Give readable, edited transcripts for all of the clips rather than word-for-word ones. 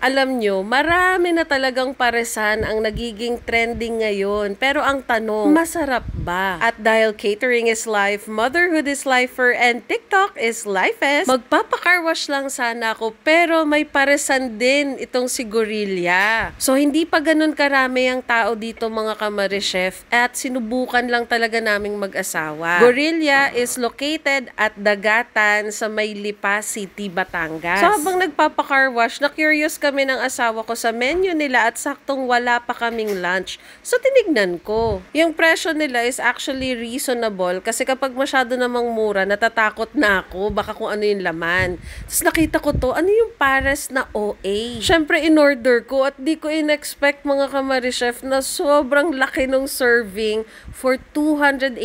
Alam nyo, marami na talagang paresan ang nagiging trending ngayon. Pero ang tanong, masarap ba? At dahil catering is life, motherhood is lifer, and TikTok is lifest, magpapakarwash lang sana ako pero may paresan din itong si Gorilla. So hindi pa ganun karami ang tao dito mga kamarichef at sinubukan lang talaga naming mag-asawa. Gorilla is located at Dagatan sa Maylipa City, Batangas. So habang nagpapakarwash, na-curious kami ng asawa ko sa menu nila at saktong wala pa kaming lunch. So tinignan ko. Yung presyo nila is actually reasonable kasi kapag masyado namang mura, natatakot na ako baka kung ano yung laman. Tapos nakita ko to, ano yung pares na OA? Syempre in-order ko at di ko in-expect mga kamarichef na sobrang laki ng serving for 285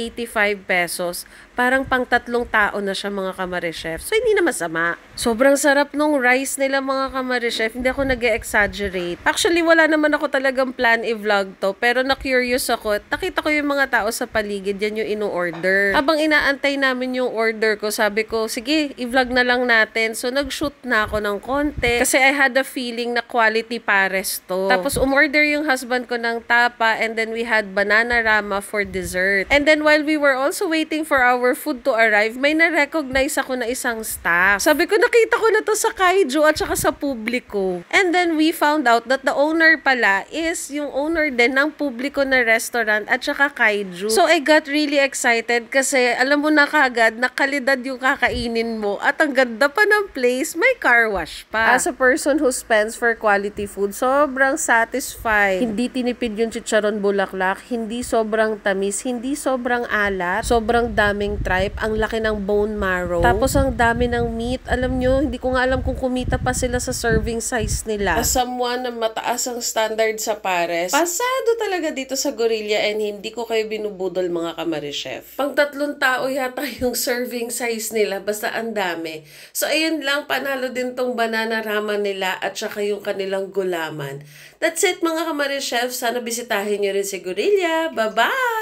pesos. Parang pang 3 tao na siya mga kamarichef. So hindi na masama. Sobrang sarap nung rice nila mga kamarichef. Hindi ako nag-exaggerate. Actually, wala naman ako talagang plan i-vlog to. Pero na-curious ako. Nakita ko yung mga tao sa paligid. Yan yung ino-order. Habang inaantay namin yung order ko, sabi ko, sige, i-vlog na lang natin. So nag-shoot na ako ng konti. Kasi I had a feeling na quality pares to. Tapos umorder yung husband ko ng tapa and then we had banana rama for dessert. And then while we were also waiting for our food to arrive, may na-recognize ako na isang staff. Sabi ko, nakita ko na to sa Kaiju at saka sa publiko. And then we found out that the owner pala is yung owner din ng publiko na restaurant at saka Kaiju. So I got really excited kasi alam mo na kagad na kalidad yung kakainin mo at ang ganda pa ng place, may car wash pa. As a person who spends for quality food, sobrang satisfied. Hindi tinipid yung chicharon bulaklak, hindi sobrang tamis, hindi sobrang alat, sobrang daming tripe, ang laki ng bone marrow. Tapos ang dami ng meat. Alam nyo, hindi ko nga alam kung kumita pa sila sa serving size nila. As someone na mataas ang standard sa pares, pasado talaga dito sa Gorilla and hindi ko kayo binubudol mga kamarichef. Pang 3 tao yata yung serving size nila, basta ang dami. So ayun lang, panalo din tong banana ramen nila at saka yung kanilang gulaman. That's it mga kamarichef. Sana bisitahin nyo rin si Gorilla. Bye-bye!